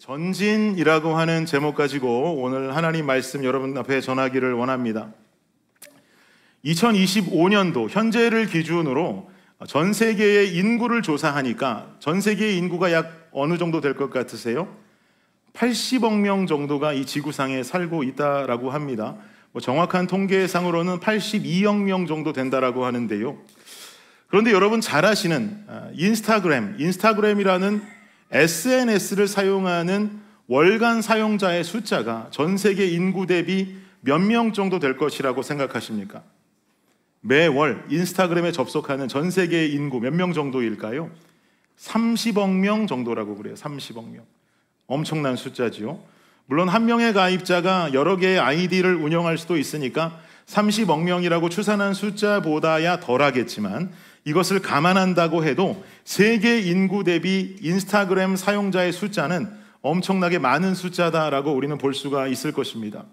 전진이라고 하는 제목 가지고 오늘 하나님 말씀 여러분 앞에 전하기를 원합니다. 2025년도 현재를 기준으로 전 세계의 인구를 조사하니까 전 세계의 인구가 약 어느 정도 될 것 같으세요? 80억 명 정도가 이 지구상에 살고 있다라고 합니다. 정확한 통계상으로는 82억 명 정도 된다라고 하는데요. 그런데 여러분 잘 아시는 인스타그램이라는 SNS를 사용하는 월간 사용자의 숫자가 전 세계 인구 대비 몇 명 정도 될 것이라고 생각하십니까? 매월 인스타그램에 접속하는 전 세계 인구 몇 명 정도일까요? 30억 명 정도라고 그래요. 30억 명. 엄청난 숫자지요. 물론 한 명의 가입자가 여러 개의 아이디를 운영할 수도 있으니까 30억 명이라고 추산한 숫자보다야 덜하겠지만 이것을 감안한다고 해도 세계 인구 대비 인스타그램 사용자의 숫자는 엄청나게 많은 숫자다라고 우리는 볼 수가 있을 것입니다.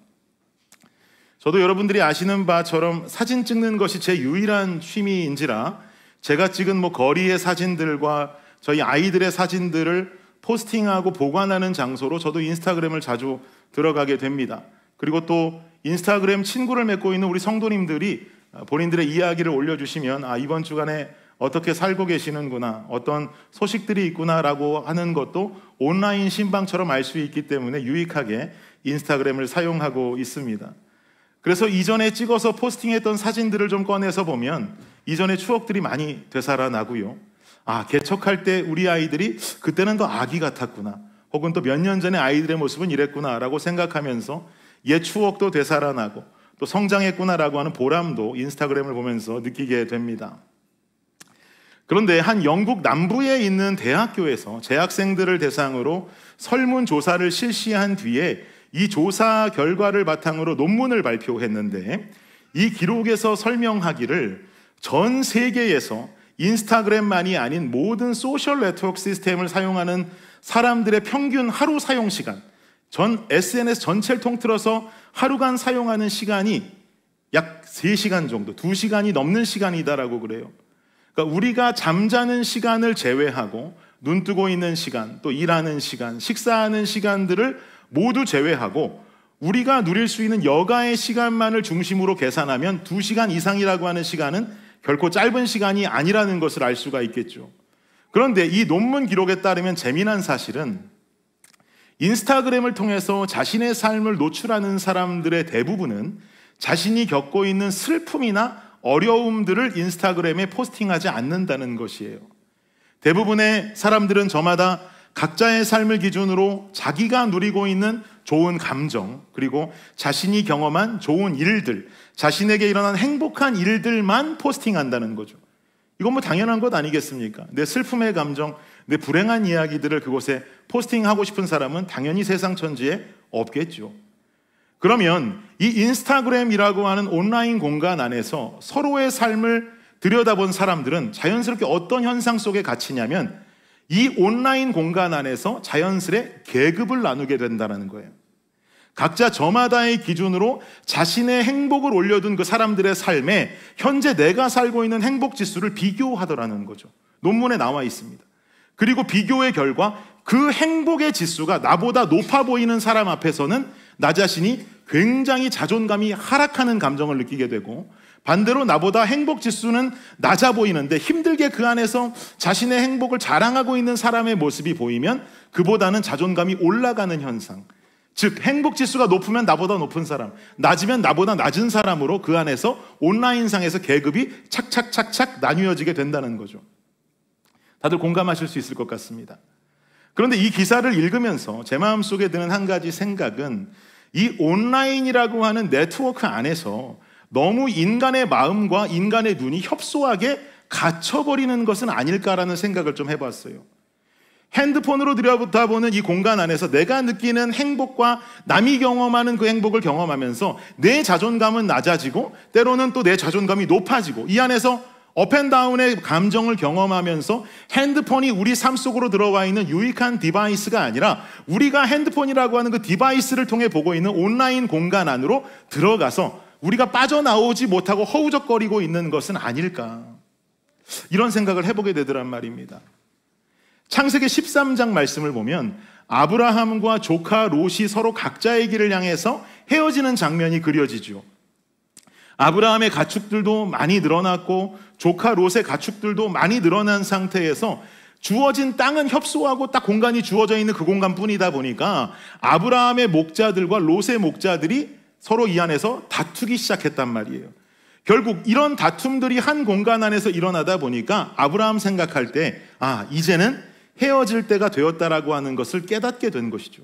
저도 여러분들이 아시는 바처럼 사진 찍는 것이 제 유일한 취미인지라 제가 찍은 거리의 사진들과 저희 아이들의 사진들을 포스팅하고 보관하는 장소로 저도 인스타그램을 자주 들어가게 됩니다. 그리고 또 인스타그램 친구를 맺고 있는 우리 성도님들이 본인들의 이야기를 올려주시면 이번 주간에 어떻게 살고 계시는구나, 어떤 소식들이 있구나라고 하는 것도 온라인 신방처럼 알 수 있기 때문에 유익하게 인스타그램을 사용하고 있습니다. 그래서 이전에 찍어서 포스팅했던 사진들을 좀 꺼내서 보면 이전의 추억들이 많이 되살아나고요. 개척할 때 우리 아이들이 그때는 더 아기 같았구나, 혹은 또 몇 년 전에 아이들의 모습은 이랬구나라고 생각하면서 옛 추억도 되살아나고 또 성장했구나라고 하는 보람도 인스타그램을 보면서 느끼게 됩니다. 그런데 한 영국 남부에 있는 대학교에서 재학생들을 대상으로 설문조사를 실시한 뒤에 이 조사 결과를 바탕으로 논문을 발표했는데 이 기록에서 설명하기를 전 세계에서 인스타그램만이 아닌 모든 소셜 네트워크 시스템을 사용하는 사람들의 평균 하루 사용 시간, 전 SNS 전체를 통틀어서 하루간 사용하는 시간이 약 3시간 정도, 2시간이 넘는 시간이다라고 그래요. 그러니까 우리가 잠자는 시간을 제외하고 눈 뜨고 있는 시간, 또 일하는 시간, 식사하는 시간들을 모두 제외하고 우리가 누릴 수 있는 여가의 시간만을 중심으로 계산하면 2시간 이상이라고 하는 시간은 결코 짧은 시간이 아니라는 것을 알 수가 있겠죠. 그런데 이 논문 기록에 따르면 재미난 사실은 인스타그램을 통해서 자신의 삶을 노출하는 사람들의 대부분은 자신이 겪고 있는 슬픔이나 어려움들을 인스타그램에 포스팅하지 않는다는 것이에요. 대부분의 사람들은 저마다 각자의 삶을 기준으로 자기가 누리고 있는 좋은 감정, 그리고 자신이 경험한 좋은 일들, 자신에게 일어난 행복한 일들만 포스팅한다는 거죠. 이건 당연한 것 아니겠습니까? 내 슬픔의 감정, 내 불행한 이야기들을 그곳에 포스팅하고 싶은 사람은 당연히 세상 천지에 없겠죠. 그러면 이 인스타그램이라고 하는 온라인 공간 안에서 서로의 삶을 들여다본 사람들은 자연스럽게 어떤 현상 속에 갇히냐면 이 온라인 공간 안에서 자연스레 계급을 나누게 된다는 거예요. 각자 저마다의 기준으로 자신의 행복을 올려둔 그 사람들의 삶에 현재 내가 살고 있는 행복 지수를 비교하더라는 거죠. 논문에 나와 있습니다. 그리고 비교의 결과 그 행복의 지수가 나보다 높아 보이는 사람 앞에서는 나 자신이 굉장히 자존감이 하락하는 감정을 느끼게 되고, 반대로 나보다 행복 지수는 낮아 보이는데 힘들게 그 안에서 자신의 행복을 자랑하고 있는 사람의 모습이 보이면 그보다는 자존감이 올라가는 현상, 즉 행복 지수가 높으면 나보다 높은 사람, 낮으면 나보다 낮은 사람으로 그 안에서 온라인상에서 계급이 착착착착 나뉘어지게 된다는 거죠. 다들 공감하실 수 있을 것 같습니다. 그런데 이 기사를 읽으면서 제 마음속에 드는 한 가지 생각은 이 온라인이라고 하는 네트워크 안에서 너무 인간의 마음과 인간의 눈이 협소하게 갇혀버리는 것은 아닐까라는 생각을 좀 해봤어요. 핸드폰으로 들여다보는 이 공간 안에서 내가 느끼는 행복과 남이 경험하는 그 행복을 경험하면서 내 자존감은 낮아지고 때로는 또 내 자존감이 높아지고 이 안에서 업앤다운의 감정을 경험하면서 핸드폰이 우리 삶 속으로 들어와 있는 유익한 디바이스가 아니라 우리가 핸드폰이라고 하는 그 디바이스를 통해 보고 있는 온라인 공간 안으로 들어가서 우리가 빠져나오지 못하고 허우적거리고 있는 것은 아닐까, 이런 생각을 해보게 되더란 말입니다. 창세기 13장 말씀을 보면 아브라함과 조카 롯이 서로 각자의 길을 향해서 헤어지는 장면이 그려지죠. 아브라함의 가축들도 많이 늘어났고 조카 롯의 가축들도 많이 늘어난 상태에서 주어진 땅은 협소하고 딱 공간이 주어져 있는 그 공간뿐이다 보니까 아브라함의 목자들과 롯의 목자들이 서로 이 안에서 다투기 시작했단 말이에요. 결국 이런 다툼들이 한 공간 안에서 일어나다 보니까 아브라함 생각할 때 이제는 헤어질 때가 되었다라고 하는 것을 깨닫게 된 것이죠.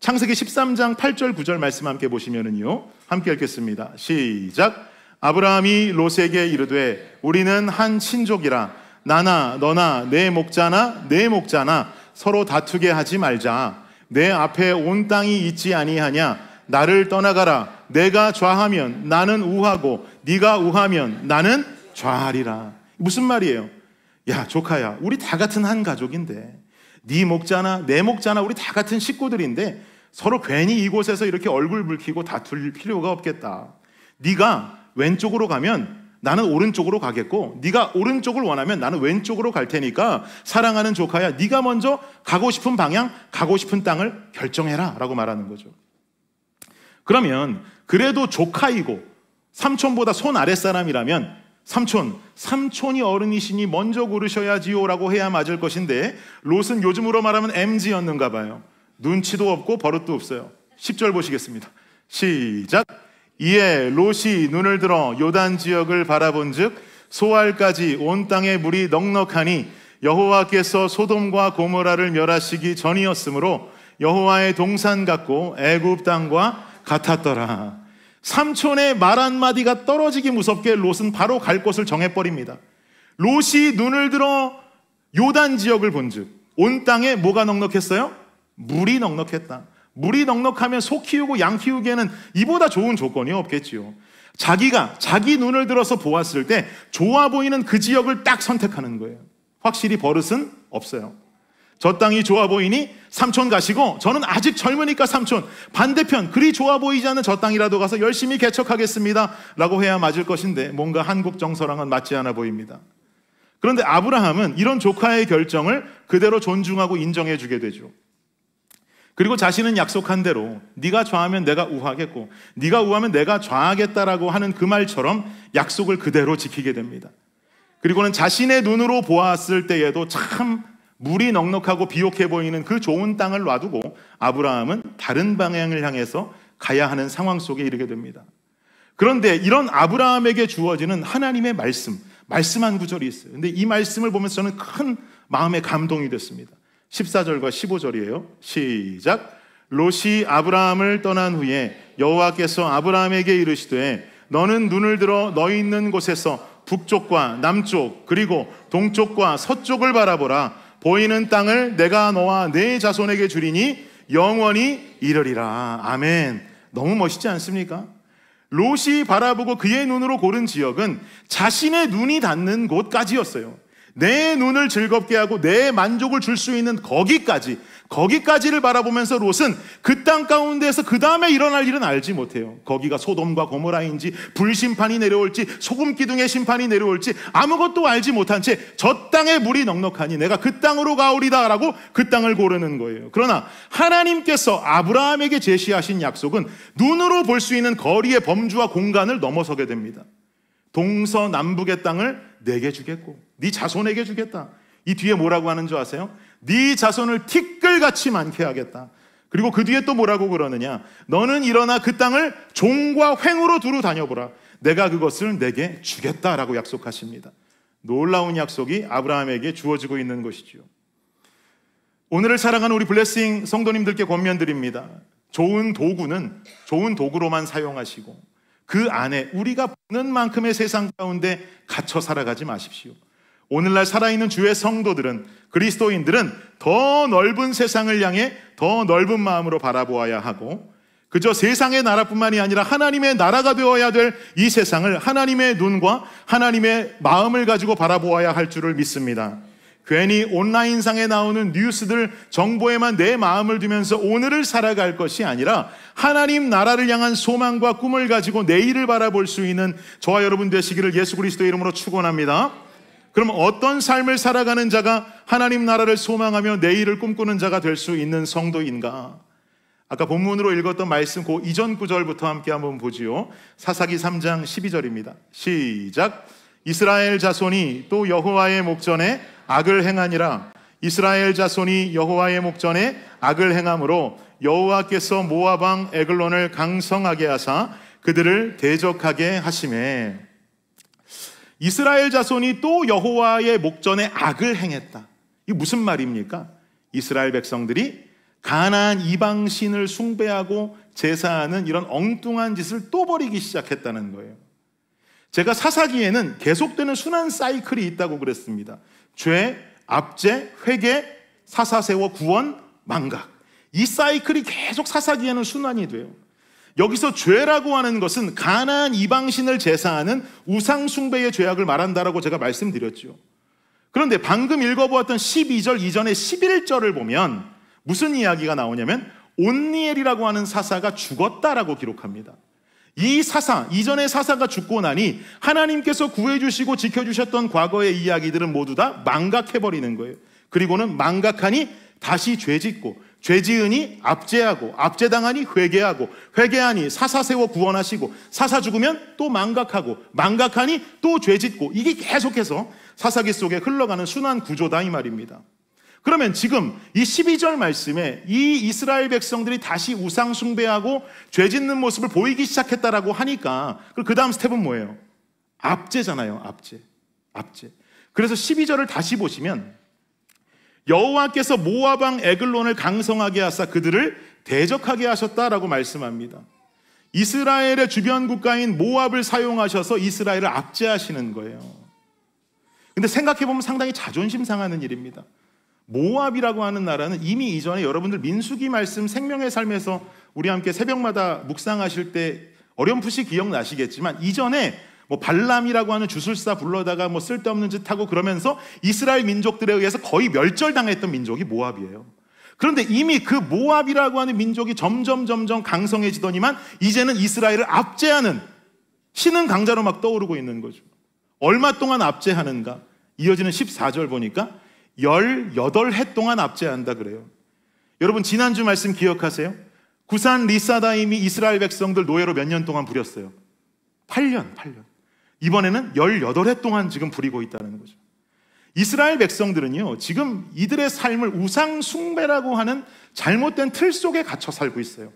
창세기 13장 8절 9절 말씀 함께 보시면은요, 함께 읽겠습니다. 시작. 아브라함이 롯에게 이르되 우리는 한 친족이라 나나 너나 내 목자나 내 목자나 서로 다투게 하지 말자. 내 앞에 온 땅이 있지 아니하냐. 나를 떠나가라. 내가 좌하면 나는 우하고 네가 우하면 나는 좌하리라. 무슨 말이에요? 야 조카야, 우리 다 같은 한 가족인데 네 목자나 내 목자나 우리 다 같은 식구들인데 서로 괜히 이곳에서 이렇게 얼굴 붉히고 다툴 필요가 없겠다. 네가 왼쪽으로 가면 나는 오른쪽으로 가겠고 네가 오른쪽을 원하면 나는 왼쪽으로 갈 테니까 사랑하는 조카야, 네가 먼저 가고 싶은 방향, 가고 싶은 땅을 결정해라 라고 말하는 거죠. 그러면 그래도 조카이고 삼촌보다 손 아랫사람이라면 삼촌이 어른이시니 먼저 고르셔야지요 라고 해야 맞을 것인데 롯은 요즘으로 말하면 MZ였는가 봐요. 눈치도 없고 버릇도 없어요. 10절 보시겠습니다. 시작. 이에 롯이 눈을 들어 요단 지역을 바라본즉 소알까지 온 땅에 물이 넉넉하니 여호와께서 소돔과 고모라를 멸하시기 전이었으므로 여호와의 동산 같고 애굽 땅과 같았더라. 삼촌의 말 한마디가 떨어지기 무섭게 롯은 바로 갈 곳을 정해버립니다. 롯이 눈을 들어 요단 지역을 본즉 온 땅에 뭐가 넉넉했어요? 물이 넉넉했다. 물이 넉넉하면 소 키우고 양 키우기에는 이보다 좋은 조건이 없겠지요. 자기 눈을 들어서 보았을 때 좋아 보이는 그 지역을 딱 선택하는 거예요. 확실히 버릇은 없어요. 저 땅이 좋아 보이니 삼촌 가시고 저는 아직 젊으니까 삼촌 반대편 그리 좋아 보이지 않는 저 땅이라도 가서 열심히 개척하겠습니다 라고 해야 맞을 것인데 뭔가 한국 정서랑은 맞지 않아 보입니다. 그런데 아브라함은 이런 조카의 결정을 그대로 존중하고 인정해 주게 되죠. 그리고 자신은 약속한 대로 네가 좌하면 내가 우하겠고 네가 우하면 내가 좌하겠다라고 하는 그 말처럼 약속을 그대로 지키게 됩니다. 그리고는 자신의 눈으로 보았을 때에도 참 물이 넉넉하고 비옥해 보이는 그 좋은 땅을 놔두고 아브라함은 다른 방향을 향해서 가야 하는 상황 속에 이르게 됩니다. 그런데 이런 아브라함에게 주어지는 하나님의 말씀 한 구절이 있어요. 근데 이 말씀을 보면서 저는 큰 마음의 감동이 됐습니다. 14절과 15절이에요. 시작. 롯이 아브라함을 떠난 후에 여호와께서 아브라함에게 이르시되 너는 눈을 들어 너희 있는 곳에서 북쪽과 남쪽 그리고 동쪽과 서쪽을 바라보라. 보이는 땅을 내가 너와 네 자손에게 주리니 영원히 이르리라. 아멘. 너무 멋있지 않습니까? 롯이 바라보고 그의 눈으로 고른 지역은 자신의 눈이 닿는 곳까지였어요. 내 눈을 즐겁게 하고 내 만족을 줄 수 있는 거기까지를 바라보면서 롯은 그 땅 가운데에서 그 다음에 일어날 일은 알지 못해요. 거기가 소돔과 고모라인지 불심판이 내려올지 소금 기둥의 심판이 내려올지 아무것도 알지 못한 채 저 땅에 물이 넉넉하니 내가 그 땅으로 가오리다 라고 그 땅을 고르는 거예요. 그러나 하나님께서 아브라함에게 제시하신 약속은 눈으로 볼 수 있는 거리의 범주와 공간을 넘어서게 됩니다. 동서남북의 땅을 내게 주겠고 네 자손에게 주겠다. 이 뒤에 뭐라고 하는 줄 아세요? 네 자손을 티끌같이 많게 하겠다. 그리고 그 뒤에 또 뭐라고 그러느냐? 너는 일어나 그 땅을 종과 횡으로 두루 다녀보라. 내가 그것을 내게 주겠다라고 약속하십니다. 놀라운 약속이 아브라함에게 주어지고 있는 것이지요. 오늘을 사랑하는 우리 블레싱 성도님들께 권면드립니다. 좋은 도구는 좋은 도구로만 사용하시고 그 안에 우리가 보는 만큼의 세상 가운데 갇혀 살아가지 마십시오. 오늘날 살아있는 주의 성도들은, 그리스도인들은 더 넓은 세상을 향해 더 넓은 마음으로 바라보아야 하고 그저 세상의 나라뿐만이 아니라 하나님의 나라가 되어야 될 이 세상을 하나님의 눈과 하나님의 마음을 가지고 바라보아야 할 줄을 믿습니다. 괜히 온라인상에 나오는 뉴스들 정보에만 내 마음을 두면서 오늘을 살아갈 것이 아니라 하나님 나라를 향한 소망과 꿈을 가지고 내일을 바라볼 수 있는 저와 여러분 되시기를 예수 그리스도의 이름으로 축원합니다. 그럼 어떤 삶을 살아가는 자가 하나님 나라를 소망하며 내일을 꿈꾸는 자가 될 수 있는 성도인가? 아까 본문으로 읽었던 말씀 그 이전 구절부터 함께 한번 보지요. 사사기 3장 12절입니다. 시작. 이스라엘 자손이 또 여호와의 목전에 악을 행하니라. 이스라엘 자손이 여호와의 목전에 악을 행함으로 여호와께서 모압 왕 에글론을 강성하게 하사 그들을 대적하게 하시매. 이스라엘 자손이 또 여호와의 목전에 악을 행했다. 이게 무슨 말입니까? 이스라엘 백성들이 가나안 이방신을 숭배하고 제사하는 이런 엉뚱한 짓을 또 벌이기 시작했다는 거예요. 제가 사사기에는 계속되는 순환 사이클이 있다고 그랬습니다. 죄, 압제, 회개, 사사세워, 구원, 망각. 이 사이클이 계속 사사기에는 순환이 돼요. 여기서 죄라고 하는 것은 가나안 이방신을 제사하는 우상 숭배의 죄악을 말한다라고 제가 말씀드렸죠. 그런데 방금 읽어보았던 12절 이전의 11절을 보면 무슨 이야기가 나오냐면 온니엘이라고 하는 사사가 죽었다라고 기록합니다. 이 사사, 이전의 사사가 죽고 나니 하나님께서 구해주시고 지켜주셨던 과거의 이야기들은 모두 다 망각해버리는 거예요. 그리고는 망각하니 다시 죄짓고, 죄지으니 압제하고, 압제당하니 회개하고, 회개하니 사사 세워 구원하시고, 사사 죽으면 또 망각하고, 망각하니 또 죄짓고, 이게 계속해서 사사기 속에 흘러가는 순환 구조다 이 말입니다. 그러면 지금 이 12절 말씀에 이 이스라엘 백성들이 다시 우상 숭배하고 죄짓는 모습을 보이기 시작했다라고 하니까 그 다음 스텝은 뭐예요? 압제잖아요. 압제. 그래서 12절을 다시 보시면 여호와께서 모압 왕 에글론을 강성하게 하사 그들을 대적하게 하셨다라고 말씀합니다. 이스라엘의 주변 국가인 모압을 사용하셔서 이스라엘을 압제하시는 거예요. 근데 생각해보면 상당히 자존심 상하는 일입니다. 모압이라고 하는 나라는 이미 이전에 여러분들 민수기 말씀 생명의 삶에서 우리 함께 새벽마다 묵상하실 때 어렴풋이 기억나시겠지만 이전에 뭐 발람이라고 하는 주술사 불러다가 뭐 쓸데없는 짓 하고 그러면서 이스라엘 민족들에 의해서 거의 멸절당했던 민족이 모압이에요. 그런데 이미 그 모압이라고 하는 민족이 점점 강성해지더니만 이제는 이스라엘을 압제하는 신흥 강자로 막 떠오르고 있는 거죠. 얼마 동안 압제하는가? 이어지는 14절 보니까 18해 동안 압제한다 그래요. 여러분 지난주 말씀 기억하세요? 구산 리사다임이 이스라엘 백성들 노예로 몇 년 동안 부렸어요? 8년. 이번에는 18해 동안 지금 부리고 있다는 거죠. 이스라엘 백성들은요, 지금 이들의 삶을 우상 숭배라고 하는 잘못된 틀 속에 갇혀 살고 있어요.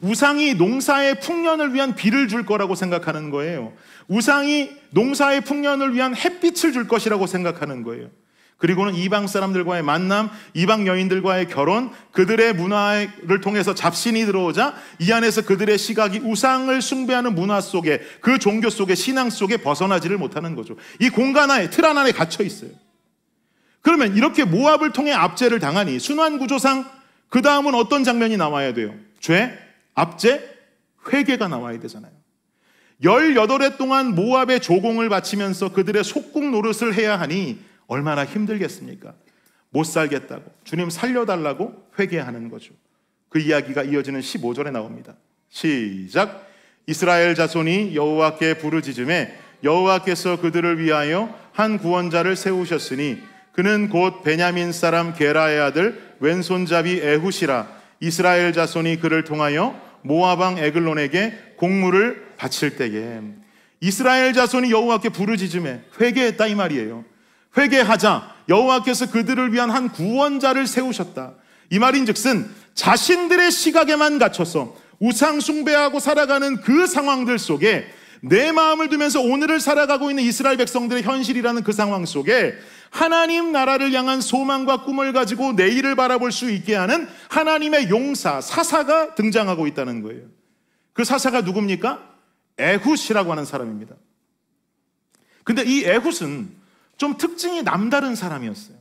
우상이 농사의 풍년을 위한 비를 줄 거라고 생각하는 거예요. 우상이 농사의 풍년을 위한 햇빛을 줄 것이라고 생각하는 거예요. 그리고는 이방 사람들과의 만남, 이방 여인들과의 결혼, 그들의 문화를 통해서 잡신이 들어오자 이 안에서 그들의 시각이 우상을 숭배하는 문화 속에, 그 종교 속에, 신앙 속에 벗어나지를 못하는 거죠. 이 공간 안에, 틀 안에 갇혀 있어요. 그러면 이렇게 모압을 통해 압제를 당하니 순환 구조상 그 다음은 어떤 장면이 나와야 돼요? 죄, 압제, 회개가 나와야 되잖아요. 18해 동안 모압의 조공을 바치면서 그들의 속국 노릇을 해야 하니 얼마나 힘들겠습니까? 못 살겠다고, 주님 살려달라고 회개하는 거죠. 그 이야기가 이어지는 15절에 나옵니다. 시작. 이스라엘 자손이 여호와께 부르짖음에 여호와께서 그들을 위하여 한 구원자를 세우셨으니 그는 곧 베냐민 사람 게라의 아들 왼손잡이 에훗이라. 이스라엘 자손이 그를 통하여 모압 왕 에글론에게 공물을 바칠 때에. 이스라엘 자손이 여호와께 부르짖음에 회개했다 이 말이에요. 회개하자 여호와께서 그들을 위한 한 구원자를 세우셨다. 이 말인즉슨 자신들의 시각에만 갇혀서 우상 숭배하고 살아가는 그 상황들 속에 내 마음을 두면서 오늘을 살아가고 있는 이스라엘 백성들의 현실이라는 그 상황 속에 하나님 나라를 향한 소망과 꿈을 가지고 내일을 바라볼 수 있게 하는 하나님의 용사, 사사가 등장하고 있다는 거예요. 그 사사가 누굽니까? 에훗이라고 하는 사람입니다. 근데 이 에훗은 좀 특징이 남다른 사람이었어요.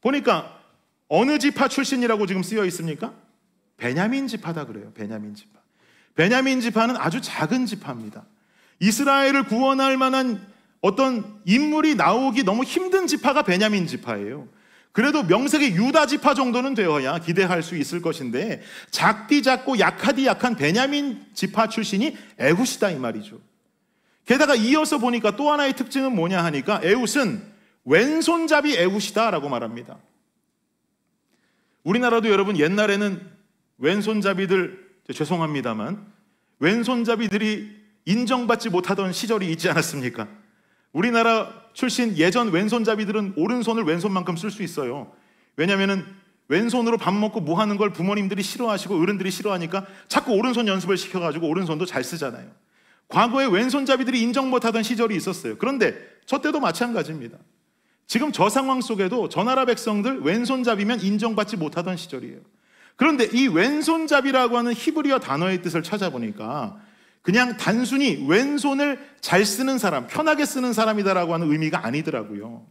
보니까 어느 지파 출신이라고 지금 쓰여 있습니까? 베냐민 지파다 그래요. 베냐민 지파. 베냐민 지파는 아주 작은 지파입니다. 이스라엘을 구원할 만한 어떤 인물이 나오기 너무 힘든 지파가 베냐민 지파예요. 그래도 명색이 유다 지파 정도는 되어야 기대할 수 있을 것인데 작디 작고 약하디 약한 베냐민 지파 출신이 에훗이다 이 말이죠. 게다가 이어서 보니까 또 하나의 특징은 뭐냐 하니까 에훗은 왼손잡이 에훗이다라고 말합니다. 우리나라도 여러분 옛날에는 왼손잡이들, 죄송합니다만 왼손잡이들이 인정받지 못하던 시절이 있지 않았습니까? 우리나라 출신 예전 왼손잡이들은 오른손을 왼손만큼 쓸 수 있어요. 왜냐하면 왼손으로 밥 먹고 뭐 하는 걸 부모님들이 싫어하시고 어른들이 싫어하니까 자꾸 오른손 연습을 시켜가지고 오른손도 잘 쓰잖아요. 과거에 왼손잡이들이 인정 못하던 시절이 있었어요. 그런데 저 때도 마찬가지입니다. 지금 저 상황 속에도 저 나라 백성들 왼손잡이면 인정받지 못하던 시절이에요. 그런데 이 왼손잡이라고 하는 히브리어 단어의 뜻을 찾아보니까 그냥 단순히 왼손을 잘 쓰는 사람, 편하게 쓰는 사람이다라고 하는 의미가 아니더라고요.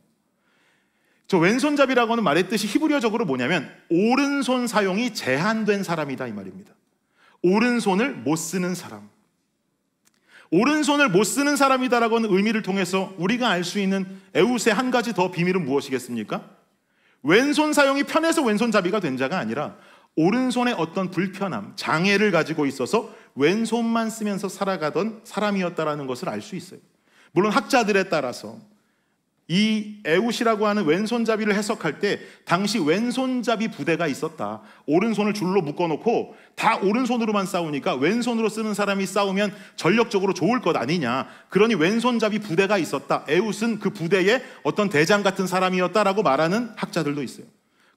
저 왼손잡이라고 하는 말의 뜻이 히브리어적으로 뭐냐면 오른손 사용이 제한된 사람이다 이 말입니다. 오른손을 못 쓰는 사람. 오른손을 못 쓰는 사람이다라고 하는 의미를 통해서 우리가 알 수 있는 에훗의 한 가지 더 비밀은 무엇이겠습니까? 왼손 사용이 편해서 왼손잡이가 된 자가 아니라 오른손에 어떤 불편함, 장애를 가지고 있어서 왼손만 쓰면서 살아가던 사람이었다라는 것을 알 수 있어요. 물론 학자들에 따라서 이 에훗이라고 하는 왼손잡이를 해석할 때 당시 왼손잡이 부대가 있었다. 오른손을 줄로 묶어놓고 다 오른손으로만 싸우니까 왼손으로 쓰는 사람이 싸우면 전력적으로 좋을 것 아니냐. 그러니 왼손잡이 부대가 있었다. 에훗은 그 부대의 어떤 대장 같은 사람이었다라고 말하는 학자들도 있어요.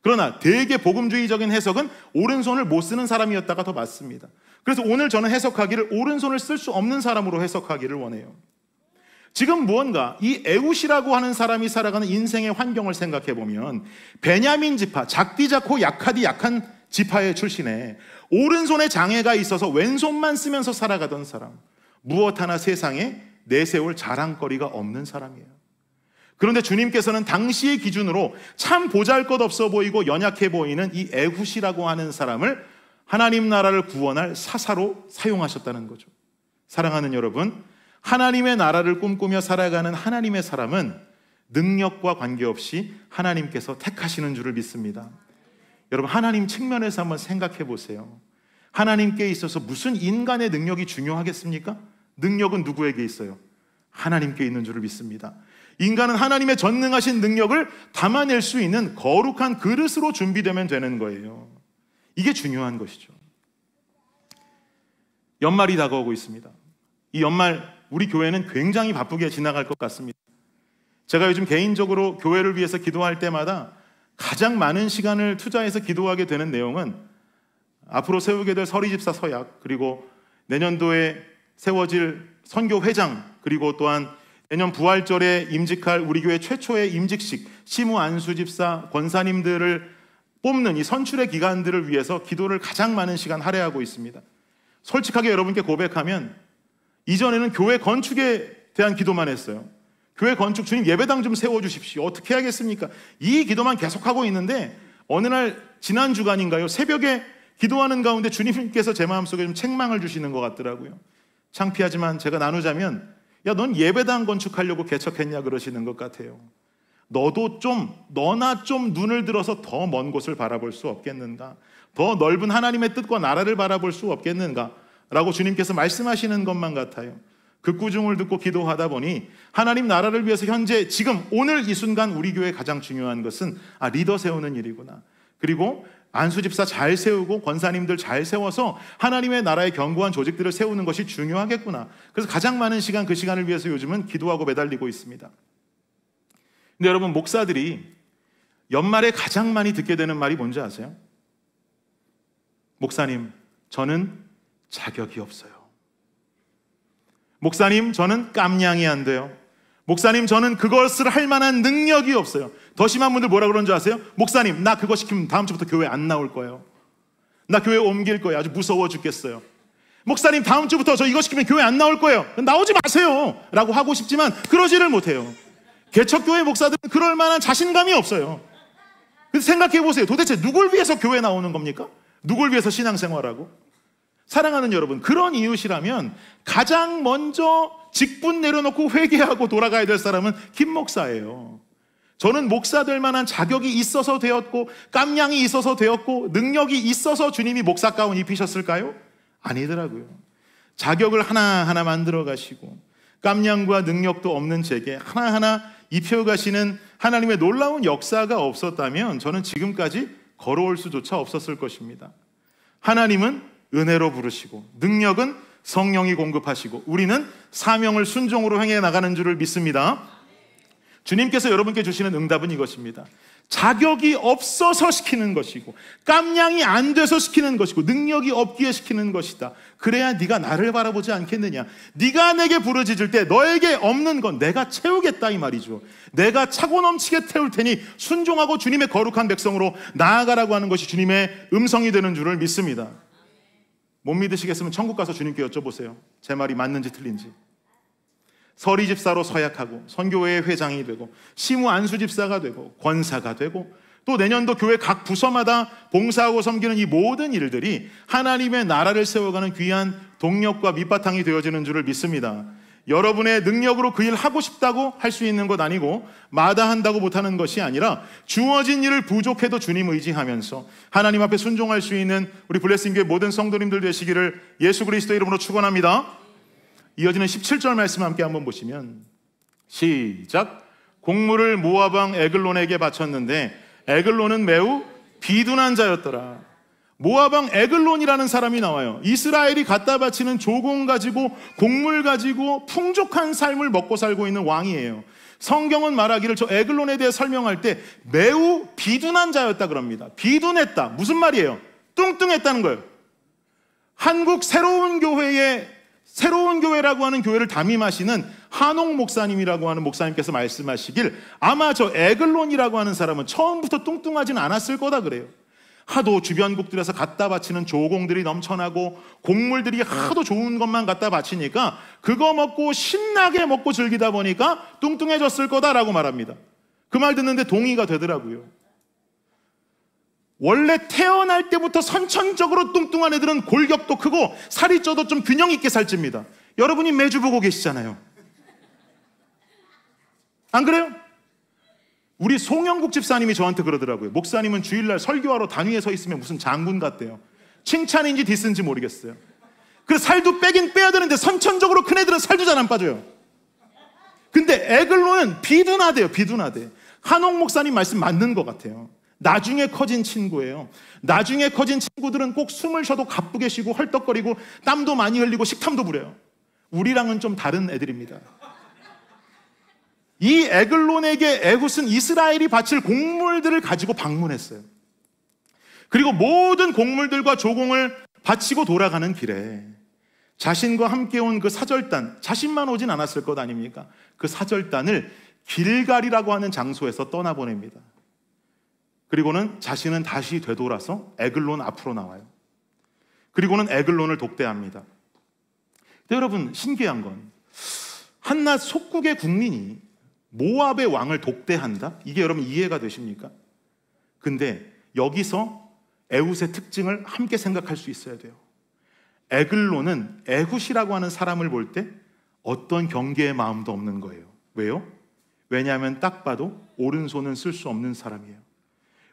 그러나 대개 복음주의적인 해석은 오른손을 못 쓰는 사람이었다가 더 맞습니다. 그래서 오늘 저는 해석하기를 오른손을 쓸 수 없는 사람으로 해석하기를 원해요. 지금 무언가 이 에훗이라고 하는 사람이 살아가는 인생의 환경을 생각해 보면 베냐민 지파, 작디 작고 약하디 약한 지파의 출신에 오른손에 장애가 있어서 왼손만 쓰면서 살아가던 사람, 무엇 하나 세상에 내세울 자랑거리가 없는 사람이에요. 그런데 주님께서는 당시의 기준으로 참 보잘것없어 보이고 연약해 보이는 이 에훗이라고 하는 사람을 하나님 나라를 구원할 사사로 사용하셨다는 거죠. 사랑하는 여러분, 하나님의 나라를 꿈꾸며 살아가는 하나님의 사람은 능력과 관계없이 하나님께서 택하시는 줄을 믿습니다. 여러분, 하나님 측면에서 한번 생각해 보세요. 하나님께 있어서 무슨 인간의 능력이 중요하겠습니까? 능력은 누구에게 있어요? 하나님께 있는 줄을 믿습니다. 인간은 하나님의 전능하신 능력을 담아낼 수 있는 거룩한 그릇으로 준비되면 되는 거예요. 이게 중요한 것이죠. 연말이 다가오고 있습니다. 이 연말 우리 교회는 굉장히 바쁘게 지나갈 것 같습니다. 제가 요즘 개인적으로 교회를 위해서 기도할 때마다 가장 많은 시간을 투자해서 기도하게 되는 내용은 앞으로 세우게 될 서리집사 서약, 그리고 내년도에 세워질 선교회장, 그리고 또한 내년 부활절에 임직할 우리 교회 최초의 임직식 시무 안수집사 권사님들을 뽑는 이 선출의 기간들을 위해서 기도를 가장 많은 시간 할애하고 있습니다. 솔직하게 여러분께 고백하면 이전에는 교회 건축에 대한 기도만 했어요. 교회 건축, 주님 예배당 좀 세워주십시오. 어떻게 해야겠습니까? 이 기도만 계속하고 있는데 어느 날 지난 주간인가요? 새벽에 기도하는 가운데 주님께서 제 마음속에 좀 책망을 주시는 것 같더라고요. 창피하지만 제가 나누자면 야, 넌 예배당 건축하려고 개척했냐 그러시는 것 같아요. 너나 좀 눈을 들어서 더 먼 곳을 바라볼 수 없겠는가? 더 넓은 하나님의 뜻과 나라를 바라볼 수 없겠는가? 라고 주님께서 말씀하시는 것만 같아요. 그 꾸중을 듣고 기도하다 보니 하나님 나라를 위해서 현재 지금 오늘 이 순간 우리 교회에 가장 중요한 것은 리더 세우는 일이구나. 그리고 안수집사 잘 세우고 권사님들 잘 세워서 하나님의 나라의 견고한 조직들을 세우는 것이 중요하겠구나. 그래서 가장 많은 시간, 그 시간을 위해서 요즘은 기도하고 매달리고 있습니다. 근데 여러분, 목사들이 연말에 가장 많이 듣게 되는 말이 뭔지 아세요? 목사님, 저는 자격이 없어요. 목사님, 저는 깜냥이 안 돼요. 목사님, 저는 그것을 할 만한 능력이 없어요. 더 심한 분들 뭐라 그러는 줄 아세요? 목사님, 나 그거 시키면 다음 주부터 교회 안 나올 거예요. 나 교회 옮길 거예요. 아주 무서워 죽겠어요. 목사님, 다음 주부터 저 이거 시키면 교회 안 나올 거예요. 나오지 마세요 라고 하고 싶지만 그러지를 못해요. 개척교회 목사들은 그럴 만한 자신감이 없어요. 그래서 생각해 보세요. 도대체 누굴 위해서 교회 나오는 겁니까? 누굴 위해서 신앙생활하고? 사랑하는 여러분, 그런 이웃이라면 가장 먼저 직분 내려놓고 회개하고 돌아가야 될 사람은 김 목사예요. 저는 목사 될 만한 자격이 있어서 되었고 깜냥이 있어서 되었고 능력이 있어서 주님이 목사 가운 입히셨을까요? 아니더라고요. 자격을 하나하나 만들어 가시고 깜냥과 능력도 없는 제게 하나하나 입혀가시는 하나님의 놀라운 역사가 없었다면 저는 지금까지 걸어올 수조차 없었을 것입니다. 하나님은 은혜로 부르시고 능력은 성령이 공급하시고 우리는 사명을 순종으로 행해 나가는 줄을 믿습니다. 주님께서 여러분께 주시는 응답은 이것입니다. 자격이 없어서 시키는 것이고 깜냥이 안 돼서 시키는 것이고 능력이 없기에 시키는 것이다. 그래야 네가 나를 바라보지 않겠느냐. 네가 내게 부르짖을 때 너에게 없는 건 내가 채우겠다 이 말이죠. 내가 차고 넘치게 태울 테니 순종하고 주님의 거룩한 백성으로 나아가라고 하는 것이 주님의 음성이 되는 줄을 믿습니다. 못 믿으시겠으면 천국 가서 주님께 여쭤보세요. 제 말이 맞는지 틀린지. 서리 집사로 서약하고 선교회 회장이 되고 시무 안수 집사가 되고 권사가 되고 또 내년도 교회 각 부서마다 봉사하고 섬기는 이 모든 일들이 하나님의 나라를 세워가는 귀한 동력과 밑바탕이 되어지는 줄을 믿습니다. 여러분의 능력으로 그 일 하고 싶다고 할 수 있는 것 아니고 마다한다고 못하는 것이 아니라 주어진 일을 부족해도 주님 의지하면서 하나님 앞에 순종할 수 있는 우리 블레싱교회 모든 성도님들 되시기를 예수 그리스도 이름으로 축원합니다. 이어지는 17절 말씀 함께 한번 보시면 시작. 곡물을 모압 왕 에글론에게 바쳤는데 에글론은 매우 비둔한 자였더라. 모압 왕 에글론이라는 사람이 나와요. 이스라엘이 갖다 바치는 조공 가지고 곡물 가지고 풍족한 삶을 먹고 살고 있는 왕이에요. 성경은 말하기를 저 에글론에 대해 설명할 때 매우 비둔한 자였다 그럽니다. 비둔했다. 무슨 말이에요? 뚱뚱했다는 거예요. 한국 새로운 교회라고 하는 교회를 담임하시는 한옥 목사님이라고 하는 목사님께서 말씀하시길 아마 저 에글론이라고 하는 사람은 처음부터 뚱뚱하진 않았을 거다 그래요. 하도 주변국들에서 갖다 바치는 조공들이 넘쳐나고 곡물들이 하도 좋은 것만 갖다 바치니까 그거 먹고 신나게 먹고 즐기다 보니까 뚱뚱해졌을 거다라고 말합니다. 그 말 듣는데 동의가 되더라고요. 원래 태어날 때부터 선천적으로 뚱뚱한 애들은 골격도 크고 살이 쪄도 좀 균형 있게 살찝니다. 여러분이 매주 보고 계시잖아요. 안 그래요? 우리 송영국 집사님이 저한테 그러더라고요. 목사님은 주일날 설교하러 단위에 서 있으면 무슨 장군 같대요. 칭찬인지 디스인지 모르겠어요. 그래서 살도 빼긴 빼야 되는데 선천적으로 큰 애들은 살도 잘 안 빠져요. 근데 에글론은 비둔하대요. 비둔하대. 한옥 목사님 말씀 맞는 것 같아요. 나중에 커진 친구예요. 나중에 커진 친구들은 꼭 숨을 쉬어도 가쁘게 쉬고 헐떡거리고 땀도 많이 흘리고 식탐도 부려요. 우리랑은 좀 다른 애들입니다. 이 에글론에게 에훗은 이스라엘이 바칠 곡물들을 가지고 방문했어요. 그리고 모든 곡물들과 조공을 바치고 돌아가는 길에 자신과 함께 온 그 사절단, 자신만 오진 않았을 것 아닙니까? 그 사절단을 길갈이라고 하는 장소에서 떠나보냅니다. 그리고는 자신은 다시 되돌아서 에글론 앞으로 나와요. 그리고는 에글론을 독대합니다. 근데 여러분 신기한 건 한낱 속국의 국민이 모압의 왕을 독대한다? 이게 여러분 이해가 되십니까? 근데 여기서 에훗의 특징을 함께 생각할 수 있어야 돼요. 에글론은 에훗이라고 하는 사람을 볼 때 어떤 경계의 마음도 없는 거예요. 왜요? 왜냐하면 딱 봐도 오른손은 쓸 수 없는 사람이에요.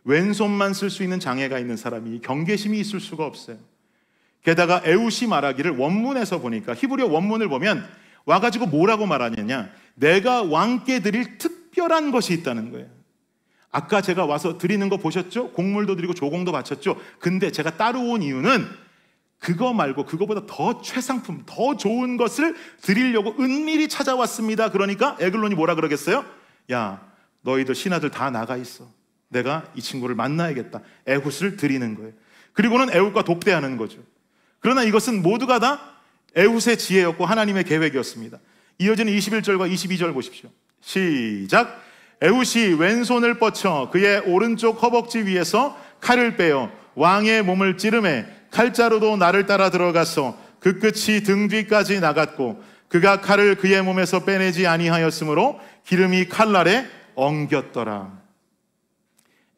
왼손만 쓸 수 있는 장애가 있는 사람이 경계심이 있을 수가 없어요. 게다가 에훗이 말하기를 원문에서 보니까 히브리어 원문을 보면 와가지고 뭐라고 말하느냐, 내가 왕께 드릴 특별한 것이 있다는 거예요. 아까 제가 와서 드리는 거 보셨죠? 곡물도 드리고 조공도 바쳤죠? 근데 제가 따로 온 이유는 그거 말고 그거보다 더 최상품, 더 좋은 것을 드리려고 은밀히 찾아왔습니다. 그러니까 에글론이 뭐라 그러겠어요? 야, 너희들 신하들 다 나가 있어. 내가 이 친구를 만나야겠다. 에훗을 드리는 거예요. 그리고는 에훗과 독대하는 거죠. 그러나 이것은 모두가 다 에훗의 지혜였고 하나님의 계획이었습니다. 이어지는 21절과 22절 보십시오. 시작. 에훗이 왼손을 뻗쳐 그의 오른쪽 허벅지 위에서 칼을 빼어 왕의 몸을 찌르매 칼자루도 나를 따라 들어가서 그 끝이 등 뒤까지 나갔고 그가 칼을 그의 몸에서 빼내지 아니하였으므로 기름이 칼날에 엉겼더라.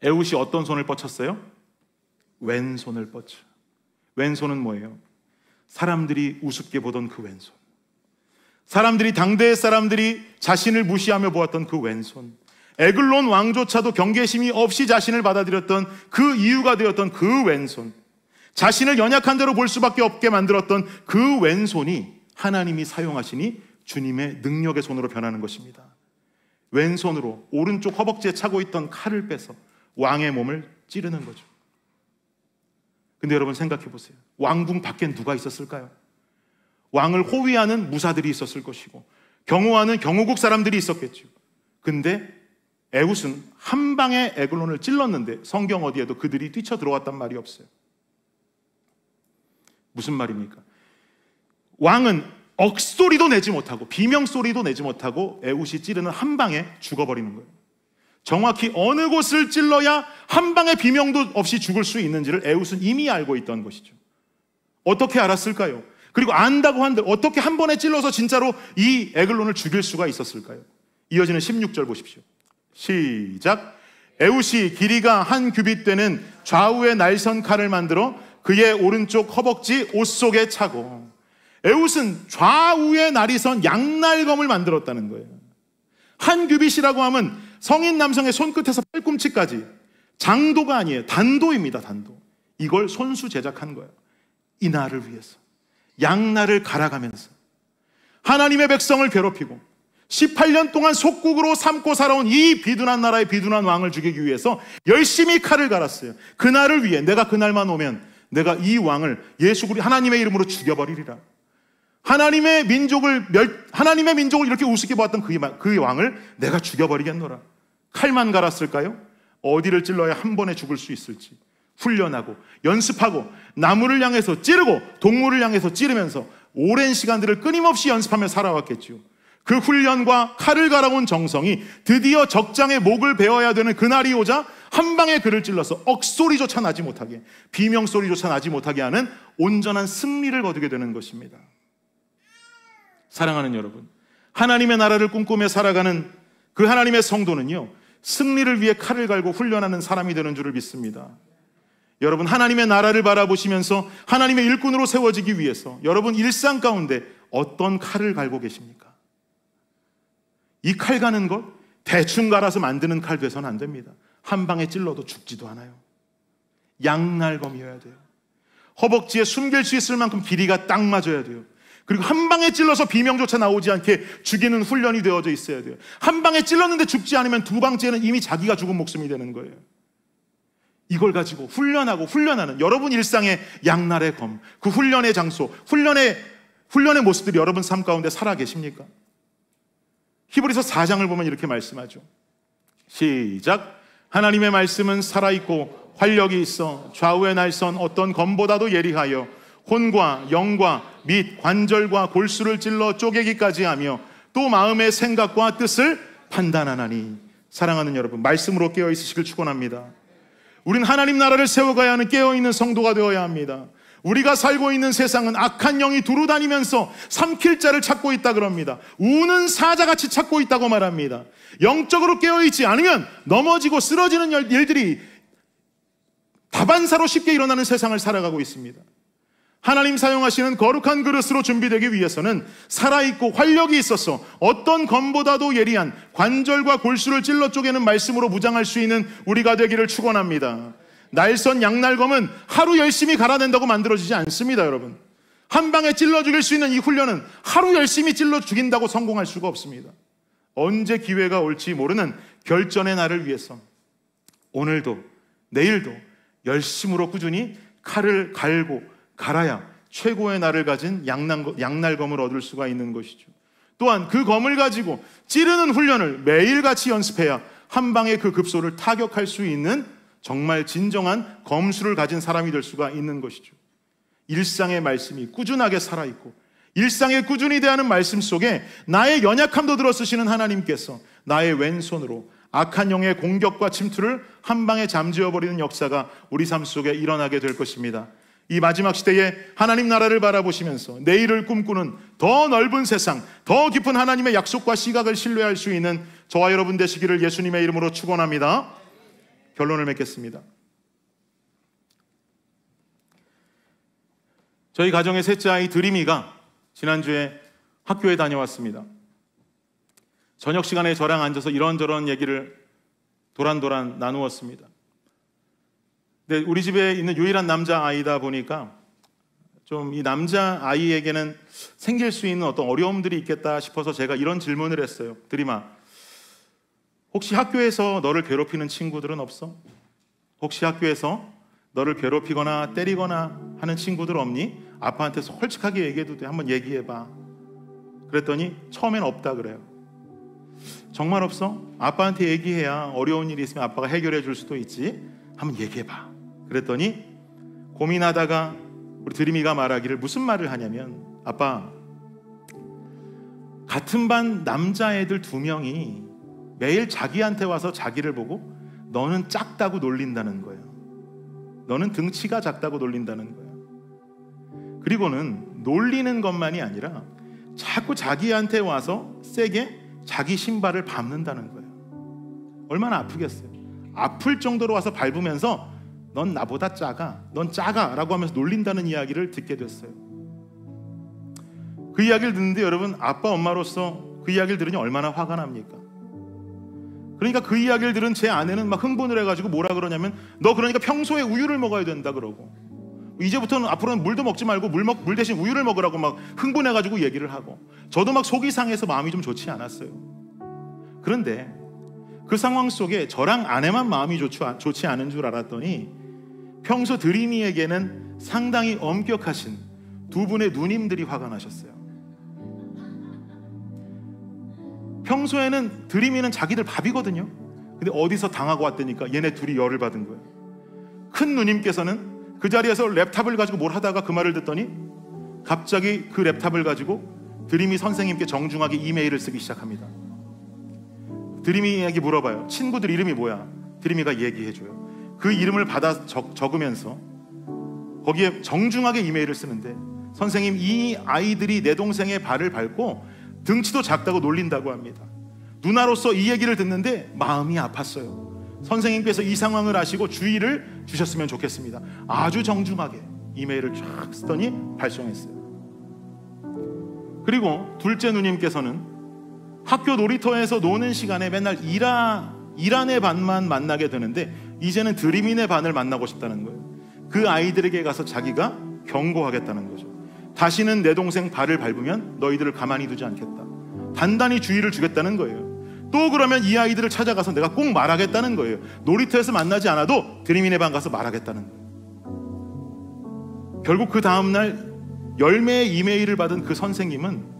에훗이 어떤 손을 뻗쳤어요? 왼손을 뻗쳐. 왼손은 뭐예요? 사람들이 우습게 보던 그 왼손, 사람들이, 당대의 사람들이 자신을 무시하며 보았던 그 왼손, 에글론 왕조차도 경계심이 없이 자신을 받아들였던 그 이유가 되었던 그 왼손, 자신을 연약한 대로 볼 수밖에 없게 만들었던 그 왼손이 하나님이 사용하시니 주님의 능력의 손으로 변하는 것입니다. 왼손으로 오른쪽 허벅지에 차고 있던 칼을 빼서 왕의 몸을 찌르는 거죠. 근데 여러분 생각해 보세요. 왕궁 밖엔 누가 있었을까요? 왕을 호위하는 무사들이 있었을 것이고 경호하는 경호국 사람들이 있었겠죠. 근데 에훗은 한 방에 에글론을 찔렀는데 성경 어디에도 그들이 뛰쳐 들어왔단 말이 없어요. 무슨 말입니까? 왕은 억소리도 내지 못하고 비명소리도 내지 못하고 에훗이 찌르는 한 방에 죽어버리는 거예요. 정확히 어느 곳을 찔러야 한 방의 비명도 없이 죽을 수 있는지를 에훗은 이미 알고 있던 것이죠. 어떻게 알았을까요? 그리고 안다고 한들 어떻게 한 번에 찔러서 진짜로 이 에글론을 죽일 수가 있었을까요? 이어지는 16절 보십시오. 시작. 에훗이 길이가 한 규빗 되는 좌우의 날선 칼을 만들어 그의 오른쪽 허벅지 옷 속에 차고, 에훗은 좌우에 날이 선 양날검을 만들었다는 거예요. 한 규빗이라고 하면 성인 남성의 손끝에서 팔꿈치까지, 장도가 아니에요. 단도입니다. 단도. 이걸 손수 제작한 거예요. 이 날을 위해서 양날을 갈아가면서 하나님의 백성을 괴롭히고 18년 동안 속국으로 삼고 살아온 이 비둔한 나라의 비둔한 왕을 죽이기 위해서 열심히 칼을 갈았어요. 그날을 위해 내가 그날만 오면 내가 이 왕을 예수 그리스도 하나님의 이름으로 죽여버리리라. 하나님의 민족을 이렇게 우습게 보았던 그 왕을 내가 죽여버리겠노라. 칼만 갈았을까요? 어디를 찔러야 한 번에 죽을 수 있을지 훈련하고 연습하고 나무를 향해서 찌르고 동물을 향해서 찌르면서 오랜 시간들을 끊임없이 연습하며 살아왔겠지요. 그 훈련과 칼을 갈아온 정성이 드디어 적장의 목을 베어야 되는 그날이 오자 한 방에 그를 찔러서 억소리조차 나지 못하게, 비명소리조차 나지 못하게 하는 온전한 승리를 거두게 되는 것입니다. 사랑하는 여러분, 하나님의 나라를 꿈꾸며 살아가는 그 하나님의 성도는요, 승리를 위해 칼을 갈고 훈련하는 사람이 되는 줄을 믿습니다. 여러분, 하나님의 나라를 바라보시면서 하나님의 일꾼으로 세워지기 위해서 여러분 일상 가운데 어떤 칼을 갈고 계십니까? 이 칼 가는 것 대충 갈아서 만드는 칼 돼서는 안 됩니다. 한 방에 찔러도 죽지도 않아요. 양날검이어야 돼요. 허벅지에 숨길 수 있을 만큼 길이가 딱 맞아야 돼요. 그리고 한 방에 찔러서 비명조차 나오지 않게 죽이는 훈련이 되어져 있어야 돼요. 한 방에 찔렀는데 죽지 않으면 두 방째는 이미 자기가 죽은 목숨이 되는 거예요. 이걸 가지고 훈련하고 훈련하는 여러분 일상의 양날의 검, 그 훈련의 장소, 훈련의 모습들이 여러분 삶 가운데 살아 계십니까? 히브리서 4장을 보면 이렇게 말씀하죠. 시작. 하나님의 말씀은 살아있고 활력이 있어 좌우의 날선 어떤 검보다도 예리하여 혼과 영과 및 관절과 골수를 찔러 쪼개기까지 하며 또 마음의 생각과 뜻을 판단하나니. 사랑하는 여러분, 말씀으로 깨어 있으시길 축원합니다. 우린 하나님 나라를 세워가야 하는 깨어있는 성도가 되어야 합니다. 우리가 살고 있는 세상은 악한 영이 두루다니면서 삼킬 자를 찾고 있다 그럽니다. 우는 사자같이 찾고 있다고 말합니다. 영적으로 깨어있지 않으면 넘어지고 쓰러지는 일들이 다반사로 쉽게 일어나는 세상을 살아가고 있습니다. 하나님 사용하시는 거룩한 그릇으로 준비되기 위해서는 살아있고 활력이 있어서 어떤 검보다도 예리한 관절과 골수를 찔러 쪼개는 말씀으로 무장할 수 있는 우리가 되기를 축원합니다. 날선 양날검은 하루 열심히 갈아낸다고 만들어지지 않습니다. 여러분, 한 방에 찔러 죽일 수 있는 이 훈련은 하루 열심히 찔러 죽인다고 성공할 수가 없습니다. 언제 기회가 올지 모르는 결전의 날을 위해서 오늘도 내일도 열심으로 꾸준히 칼을 갈고 갈아야 최고의 날을 가진 양날검을 얻을 수가 있는 것이죠. 또한 그 검을 가지고 찌르는 훈련을 매일같이 연습해야 한 방에 그 급소를 타격할 수 있는 정말 진정한 검수를 가진 사람이 될 수가 있는 것이죠. 일상의 말씀이 꾸준하게 살아있고 일상에 꾸준히 대하는 말씀 속에 나의 연약함도 들어 쓰시는 하나님께서 나의 왼손으로 악한 영의 공격과 침투를 한 방에 잠재워버리는 역사가 우리 삶 속에 일어나게 될 것입니다. 이 마지막 시대에 하나님 나라를 바라보시면서 내일을 꿈꾸는 더 넓은 세상, 더 깊은 하나님의 약속과 시각을 신뢰할 수 있는 저와 여러분 되시기를 예수님의 이름으로 축원합니다. 결론을 맺겠습니다. 저희 가정의 셋째 아이 드림이가 지난주에 학교에 다녀왔습니다. 저녁 시간에 저랑 앉아서 이런저런 얘기를 도란도란 나누었습니다. 근데 우리 집에 있는 유일한 남자아이다 보니까 좀 이 남자 아이에게는 생길 수 있는 어떤 어려움들이 있겠다 싶어서 제가 이런 질문을 했어요. 드림아, 혹시 학교에서 너를 괴롭히는 친구들은 없어? 혹시 학교에서 너를 괴롭히거나 때리거나 하는 친구들 없니? 아빠한테 솔직하게 얘기해도 돼. 한번 얘기해봐. 그랬더니 처음엔 없다 그래요. 정말 없어? 아빠한테 얘기해야 어려운 일이 있으면 아빠가 해결해 줄 수도 있지. 한번 얘기해봐. 그랬더니 고민하다가 우리 드림이가 말하기를, 무슨 말을 하냐면, 아빠, 같은 반 남자애들 2명이 매일 자기한테 와서 자기를 보고 너는 작다고 놀린다는 거예요. 너는 등치가 작다고 놀린다는 거예요. 그리고는 놀리는 것만이 아니라 자꾸 자기한테 와서 세게 자기 신발을 밟는다는 거예요. 얼마나 아프겠어요. 아플 정도로 와서 밟으면서 넌 나보다 작아, 넌 작아 라고 하면서 놀린다는 이야기를 듣게 됐어요. 그 이야기를 듣는데 여러분, 아빠 엄마로서 그 이야기를 들으니 얼마나 화가 납니까? 그러니까 그 이야기를 들은 제 아내는 막 흥분을 해가지고 뭐라 그러냐면, 너 그러니까 평소에 우유를 먹어야 된다 그러고, 이제부터는 앞으로는 물도 먹지 말고 물 대신 우유를 먹으라고 막 흥분해가지고 얘기를 하고, 저도 막 속이 상해서 마음이 좀 좋지 않았어요. 그런데 그 상황 속에 저랑 아내만 마음이 좋지 않은 줄 알았더니 평소 드림이에게는 상당히 엄격하신 2분의 누님들이 화가 나셨어요. 평소에는 드림이는 자기들 밥이거든요. 근데 어디서 당하고 왔다니까 얘네 둘이 열을 받은 거예요. 큰 누님께서는 그 자리에서 랩탑을 가지고 뭘 하다가 그 말을 듣더니 갑자기 그 랩탑을 가지고 드림이 선생님께 정중하게 이메일을 쓰기 시작합니다. 드림이에게 물어봐요. 친구들 이름이 뭐야? 드림이가 얘기해줘요. 그 이름을 받아 적으면서 거기에 정중하게 이메일을 쓰는데, 선생님, 이 아이들이 내 동생의 발을 밟고 등치도 작다고 놀린다고 합니다. 누나로서 이 얘기를 듣는데 마음이 아팠어요. 선생님께서 이 상황을 아시고 주의를 주셨으면 좋겠습니다. 아주 정중하게 이메일을 쫙 쓰더니 발송했어요. 그리고 둘째 누님께서는 학교 놀이터에서 노는 시간에 맨날 이란의 반만 만나게 되는데 이제는 드림이네 반을 만나고 싶다는 거예요. 그 아이들에게 가서 자기가 경고하겠다는 거죠. 다시는 내 동생 발을 밟으면 너희들을 가만히 두지 않겠다. 단단히 주의를 주겠다는 거예요. 또 그러면 이 아이들을 찾아가서 내가 꼭 말하겠다는 거예요. 놀이터에서 만나지 않아도 드림이네 반 가서 말하겠다는 거예요. 결국 그 다음날 10매의 이메일을 받은 그 선생님은,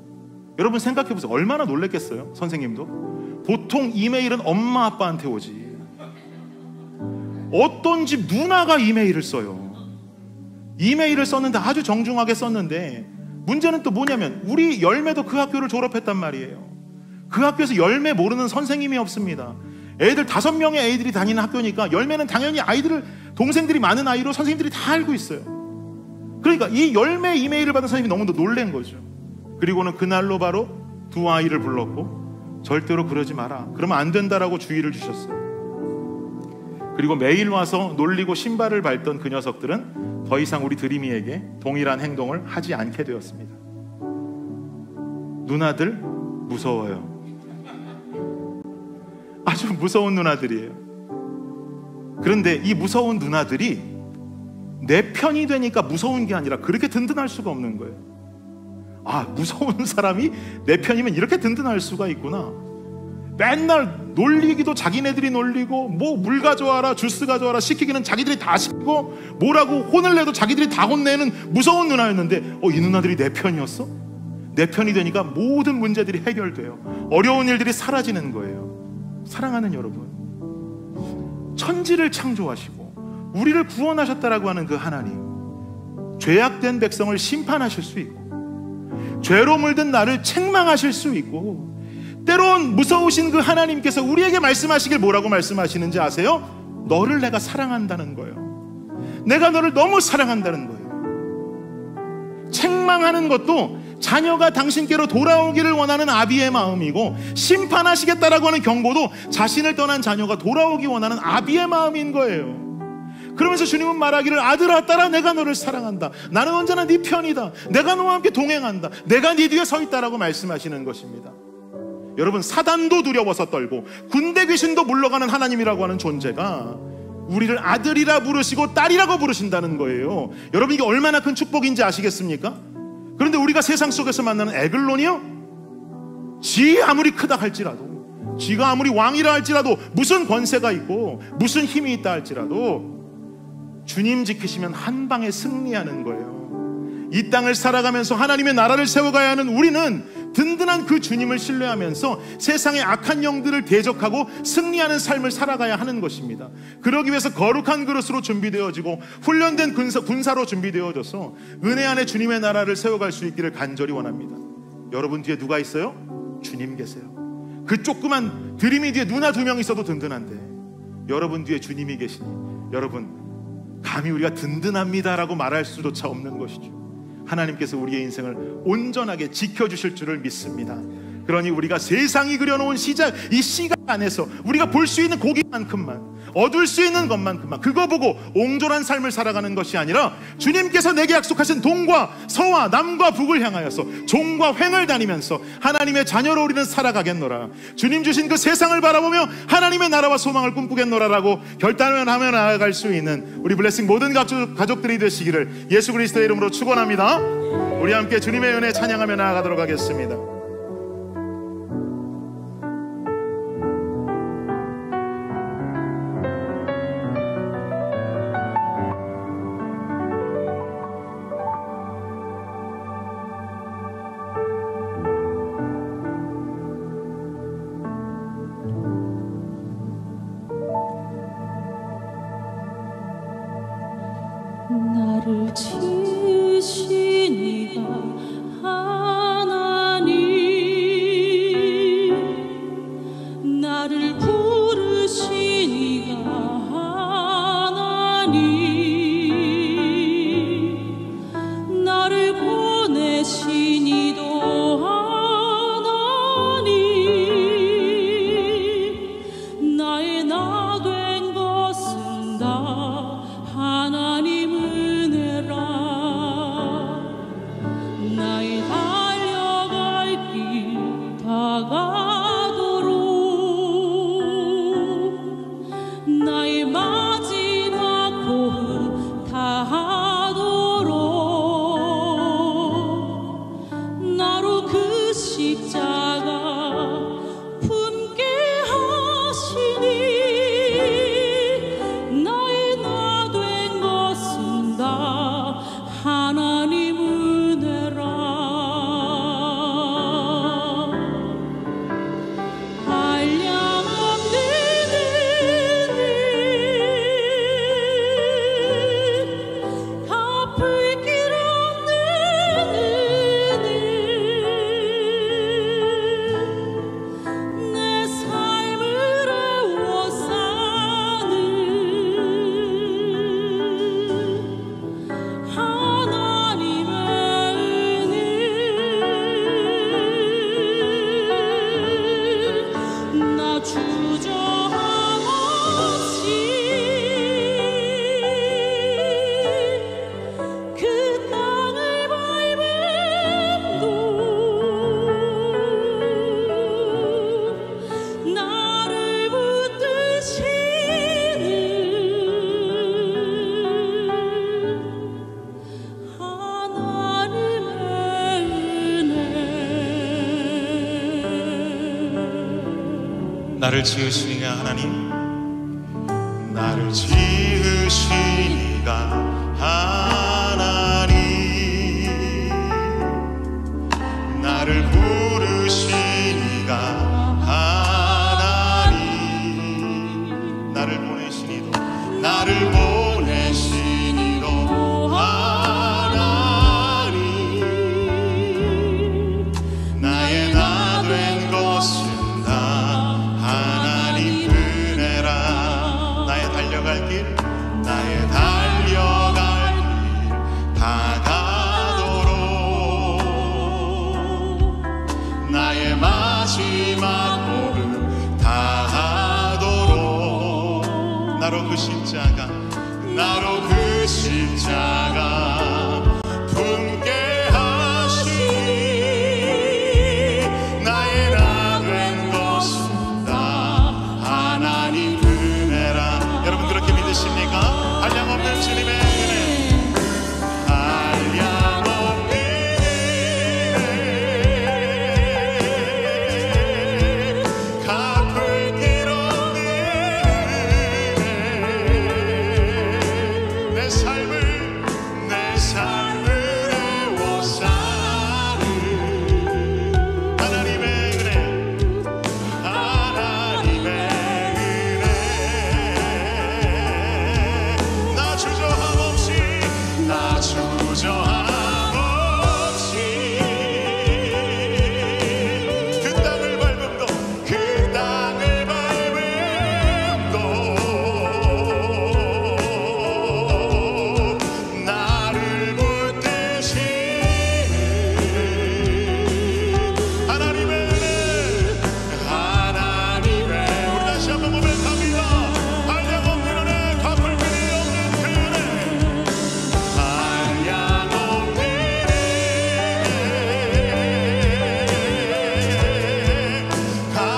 여러분 생각해보세요. 얼마나 놀랬겠어요? 선생님도. 보통 이메일은 엄마 아빠한테 오지, 어떤 집 누나가 이메일을 써요. 이메일을 썼는데 아주 정중하게 썼는데, 문제는 또 뭐냐면 우리 열매도 그 학교를 졸업했단 말이에요. 그 학교에서 열매 모르는 선생님이 없습니다. 애들 5명의 애들이 다니는 학교니까 열매는 당연히 아이들을, 동생들이 많은 아이로 선생님들이 다 알고 있어요. 그러니까 이 열매 이메일을 받은 선생님이 너무도 놀란 거죠. 그리고는 그날로 바로 2 아이를 불렀고 절대로 그러지 마라, 그러면 안 된다라고 주의를 주셨어요. 그리고 매일 와서 놀리고 신발을 밟던 그 녀석들은 더 이상 우리 드림이에게 동일한 행동을 하지 않게 되었습니다. 누나들 무서워요. 아주 무서운 누나들이에요. 그런데 이 무서운 누나들이 내 편이 되니까 무서운 게 아니라 그렇게 든든할 수가 없는 거예요. 아, 무서운 사람이 내 편이면 이렇게 든든할 수가 있구나. 맨날 놀리기도 자기네들이 놀리고, 뭐 물 가져와라, 주스 가져와라 시키기는 자기들이 다 시키고, 뭐라고 혼을 내도 자기들이 다 혼내는 무서운 누나였는데, 이 누나들이 내 편이었어? 내 편이 되니까 모든 문제들이 해결돼요. 어려운 일들이 사라지는 거예요. 사랑하는 여러분, 천지를 창조하시고 우리를 구원하셨다라고 하는 그 하나님, 죄악된 백성을 심판하실 수 있고, 죄로 물든 나를 책망하실 수 있고, 때론 무서우신 그 하나님께서 우리에게 말씀하시길 뭐라고 말씀하시는지 아세요? 너를 내가 사랑한다는 거예요. 내가 너를 너무 사랑한다는 거예요. 책망하는 것도 자녀가 당신께로 돌아오기를 원하는 아비의 마음이고, 심판하시겠다라고 하는 경고도 자신을 떠난 자녀가 돌아오기 원하는 아비의 마음인 거예요. 그러면서 주님은 말하기를, 아들아 딸아 내가 너를 사랑한다. 나는 언제나 네 편이다. 내가 너와 함께 동행한다. 내가 네 뒤에 서 있다라고 말씀하시는 것입니다. 여러분, 사단도 두려워서 떨고 군대 귀신도 물러가는 하나님이라고 하는 존재가 우리를 아들이라 부르시고 딸이라고 부르신다는 거예요. 여러분, 이게 얼마나 큰 축복인지 아시겠습니까? 그런데 우리가 세상 속에서 만나는 에글론이요, 지 아무리 크다 할지라도, 지가 아무리 왕이라 할지라도, 무슨 권세가 있고 무슨 힘이 있다 할지라도 주님 지키시면 한 방에 승리하는 거예요. 이 땅을 살아가면서 하나님의 나라를 세워가야 하는 우리는 든든한 그 주님을 신뢰하면서 세상의 악한 영들을 대적하고 승리하는 삶을 살아가야 하는 것입니다. 그러기 위해서 거룩한 그릇으로 준비되어지고 훈련된 군사로 준비되어져서 은혜 안에 주님의 나라를 세워갈 수 있기를 간절히 원합니다. 여러분 뒤에 누가 있어요? 주님 계세요. 그 조그만 드림이 뒤에 누나 2명 있어도 든든한데 여러분 뒤에 주님이 계시니 여러분, 감히 우리가 든든합니다라고 말할 수조차 없는 것이죠. 하나님께서 우리의 인생을 온전하게 지켜주실 줄을 믿습니다. 그러니 우리가 세상이 그려놓은 이 시각 안에서 우리가 볼 수 있는 고기만큼만, 얻을 수 있는 것만큼만, 그거 보고 옹졸한 삶을 살아가는 것이 아니라 주님께서 내게 약속하신 동과 서와 남과 북을 향하여서 종과 횡을 다니면서 하나님의 자녀로 우리는 살아가겠노라. 주님 주신 그 세상을 바라보며 하나님의 나라와 소망을 꿈꾸겠노라라고 결단을 하며 나아갈 수 있는 우리 블레싱 모든 가족들이 되시기를 예수 그리스도의 이름으로 축원합니다. 우리 함께 주님의 은혜 찬양하며 나아가도록 하겠습니다. 나를 지으신 이가 하나님, 나를 부르신 이가 하나님, 나를 보내신 이도 하나님, 나의 나 된 것은 다 하나님 은혜라. 나의 달려갈 길 다가도록, 나의 마지막 호흡 다하도록 나로 그 십자가 품게 하시니 나의 나 된 것은 다 하나님 은혜라. 한량없는 은혜, 갚을 길 없는 은혜, 내 삶을 애워 사는 하나님의 은혜. 나 주저함 없이 그 땅을 밟음도 나를 붙드시는 하나님의 은혜. 나를 지으시니가 하나님, 나를 지으시니가 하나님, 나를 부르시니가 하나님, 나를 보내시니도 하나님, 나의 나 된 것은 다 하나님 은혜라. 나의 달려갈 길 다가도록 나의 마지막 호흡 다하도록 나로 그 십자가 품게 하시니 나의 나 된 것은 다 하나님 은혜라. 여러분 그렇게 믿으시고 믿으십니까? 한량없는 주님의 은혜, 한량없는 은혜, 갚을 길 없는 은혜, 내 삶을 애워 사는 하나님의 은혜, 하나님의 은혜, 나 주저함 없이 그 땅을 밟음도 나를 붙드시는 하나님의 은혜, 하나님의, 우리 다시 한번 고백합니다. 한량없는 은혜, 갚을 길이 없는 그 은혜, 한량없는 은혜,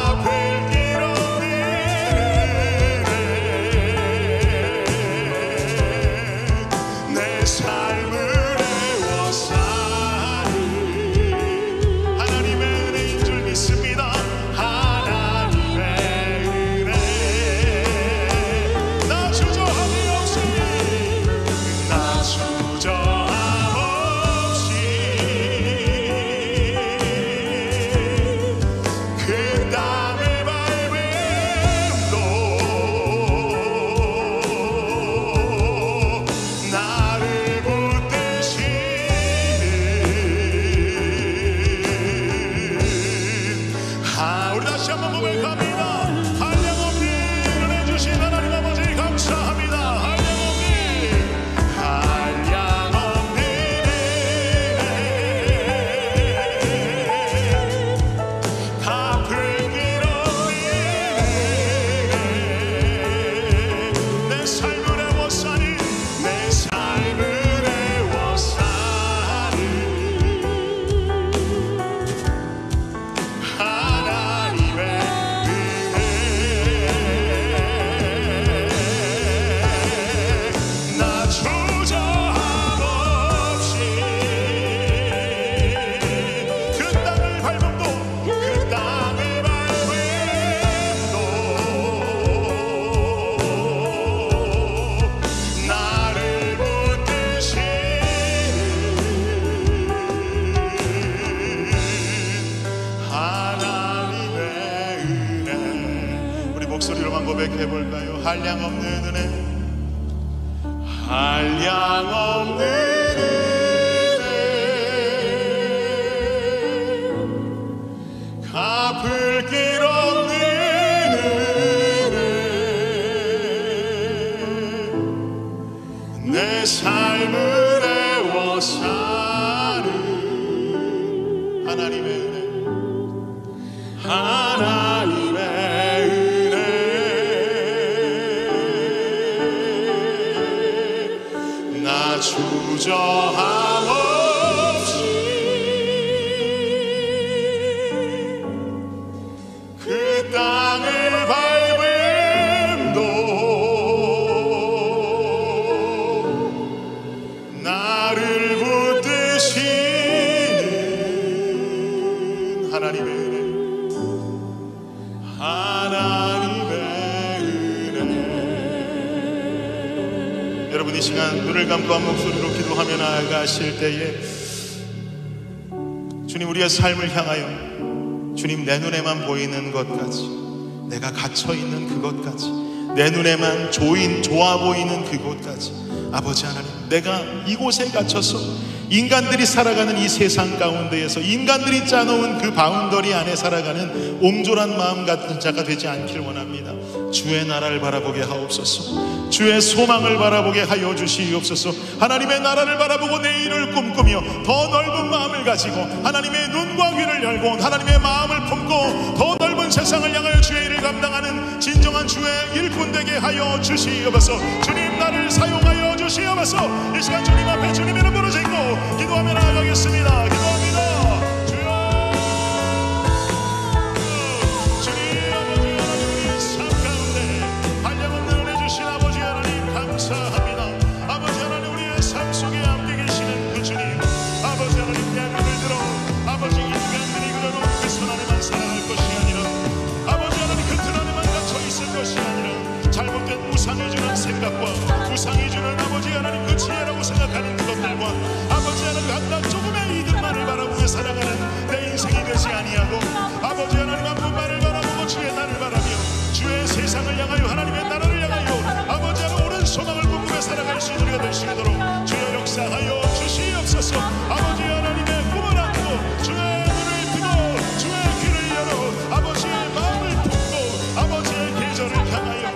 갚을 길 없는 은혜, 내 삶을 애워 사는 하나님의 은혜인 줄 믿습니다. 하나님의 은혜, 나 주저함이 없이 그 땅을 밟음도 나를 붙드시는, 우리 다시 한번 고백합니다. 한량없는 은혜 주신 하나님 아버지 감사합니다. 한량없는 은혜, 갚을 길 없는 은혜, 내 삶을 애워 사는, 내 삶을 애워 사는 하나님의 은혜, 나 주저함 없이 그 땅을 밟음도 나를 붙드시는 하나님의 은혜. 우리 목소리로만 고백해볼까요? 한량없는 은혜, 한량없는 은혜, 갚을 길 없는 은혜, 내 삶을 애워 사는 하나님의 은혜, 하나님의 은혜, 나 주저함 없이 그 땅을 밟음도 나를 붙드시는 하나님의 은혜, 하나님의 은혜. 여러분, 이 시간 눈을 감고 한 목소리로 기도하며 나아가실 때에 주님, 우리의 삶을 향하여 주님, 내 눈에만 보이는 것까지, 내가 갇혀있는 그것까지, 내 눈에만 좋아 보이는 그곳까지, 아버지 하나님, 내가 이곳에 갇혀서 인간들이 살아가는 이 세상 가운데에서 인간들이 짜놓은 그 바운더리 안에 살아가는 옹졸한 마음 같은 자가 되지 않길 원합니다. 주의 나라를 바라보게 하옵소서. 주의 소망을 바라보게 하여 주시옵소서. 하나님의 나라를 바라보고 내일을 꿈꾸며 더 넓은 마음을 가지고 하나님의 눈과 귀를 열고 하나님의 마음을 품고 더 넓은 세상을 향하여 주의 일을 감당하는 진정한 주의 일꾼 되게 하여 주시옵소서. 주님, 나를 사용하여 주시옵소서. 이 시간 주님 앞에 주님 이름 부르짖고 기도하며 나아가겠습니다. 기도합니다. 주님, 아버지 하나님, 삶 가운데 한량없는 은혜 주신 아버지 하나님 감사합니다. 세상이 주는 아버지 하나님 그 지혜라고 생각하는 그것들과 아버지 하나님 한낱 조금의 이득만을 바라보며 살아가는 내 인생이 되지 아니하고 아버지 하나님 한 분만을 바라보고 주의 나를 바라며 주의 세상을 향하여 하나님의 나라를 향하여 아버지 하나님 오랜 소망을 꿈꾸며 살아갈 수 있는 우리가 될 수 있도록 주여 역사하여 주시옵소서. 아버지 하나님의 꿈을 안고 주의 눈을 뜨고 주의 귀를 열어 아버지의 마음을 품고 아버지의 계절을 향하여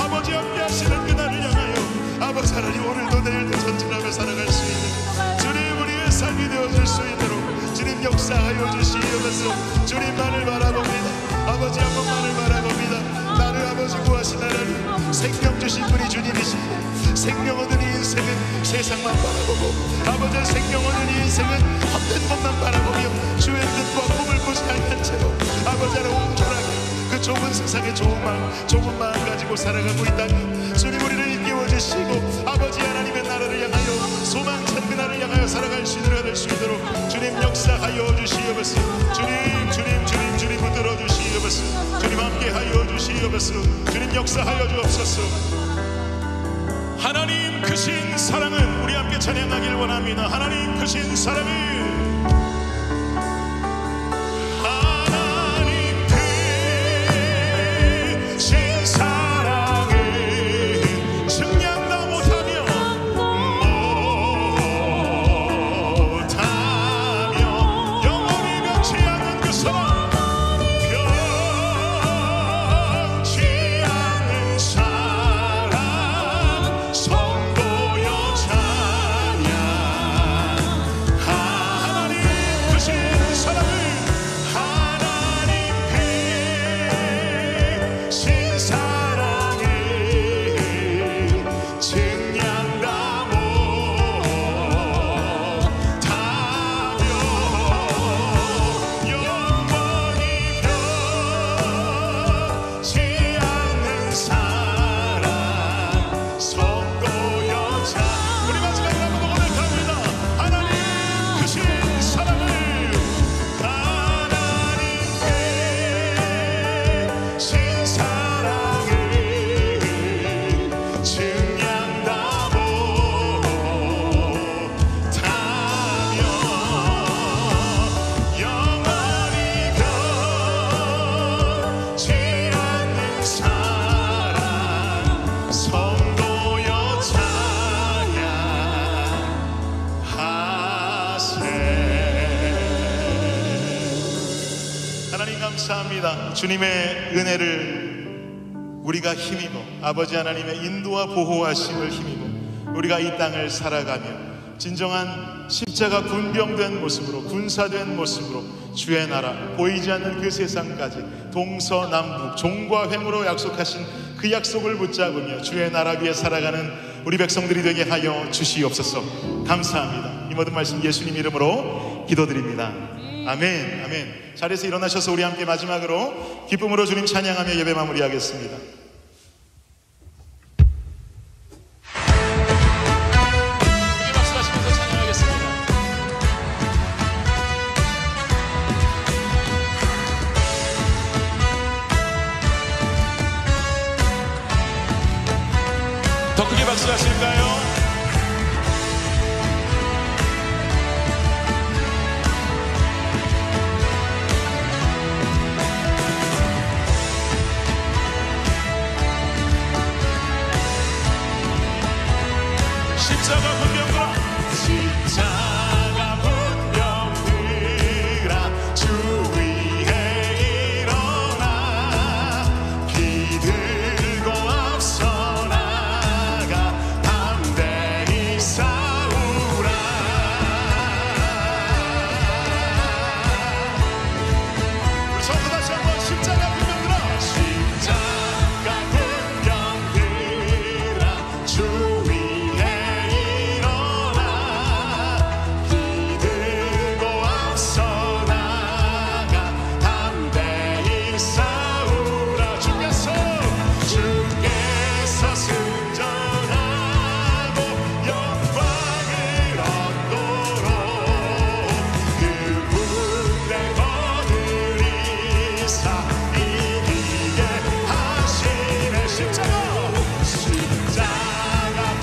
아버지 함께 하시는 그날을 향하여 아버지 하나님 오늘도 내일도 전진하며 살아갈 수 있는 주님 우리의 삶이 되어줄 수 있도록 주님 역사하여 주시옵소서. 주님만을 바라봅니다. 아버지 한 번만을 바라봅니다. 나를 아버지 구하신 하나님 생명 주신 분이 주님이시니 생명 얻은 이 인생은 세상만 바라보고 아버지의 생명 얻은 이 인생은 헛된 것만 바라보며 주의 뜻과 꿈을 꾸지 않는 채로 아버지 하나님 온전하게 그 좁은 세상의 좁은 마음 가지고 살아가고 있다면 주님 우리를 일깨워 주시고 아버지 하나님의 나라를 향하여 소망찬 그날을 향하여 살아갈 수 있는 될 수 있도록 주님 역사하여 주시옵소서. 주님 붙들어 주시옵소서. 주님 함께하여 주시옵소서. 주님 역사하여 주옵소서. 하나님 크신 사랑은 우리 함께 찬양하길 원합니다. 하나님 크신 사랑은 감사합니다. 주님의 은혜를 우리가 힘입어 아버지 하나님의 인도와 보호하심을 힘입어 우리가 이 땅을 살아가며 진정한 십자가 군병된 모습으로 군사된 모습으로 주의 나라 보이지 않는 그 세상까지 동서남북 종과 횡으로 약속하신 그 약속을 붙잡으며 주의 나라 위에 살아가는 우리 백성들이 되게 하여 주시옵소서. 감사합니다. 이 모든 말씀 예수님 이름으로 기도드립니다. 아멘. 아멘. 자리에서 일어나셔서 우리 함께 마지막으로 기쁨으로 주님 찬양하며 예배 마무리하겠습니다. 박수하시면서 찬양하겠습니다. 더 크게 박수하실까요? 십자가 분병들아 십자가 분병들아 주 위에 일어나 비들고 앞서 나가 담대히 싸우라. 우리 서로 다시 한번 십자가 분병들아 십자가 분병들아 주 십자가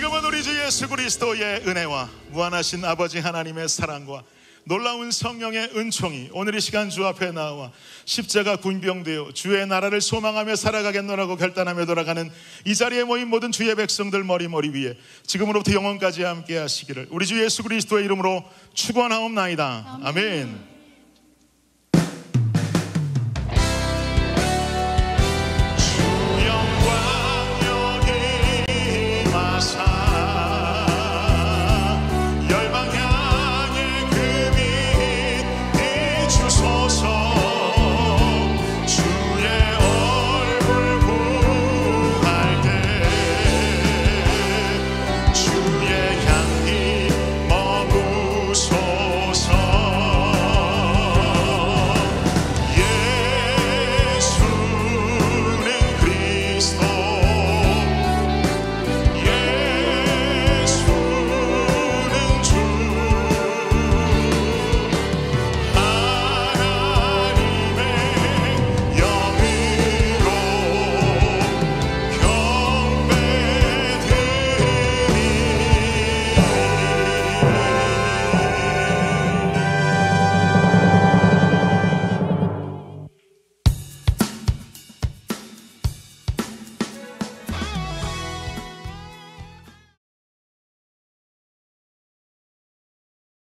지금은 우리 주 예수 그리스도의 은혜와 무한하신 아버지 하나님의 사랑과 놀라운 성령의 은총이 오늘 이 시간 주 앞에 나와 십자가 군병되어 주의 나라를 소망하며 살아가겠노라고 결단하며 돌아가는 이 자리에 모인 모든 주의 백성들 머리 위에 지금으로부터 영원까지 함께 하시기를 우리 주 예수 그리스도의 이름으로 축원하옵나이다. 아멘.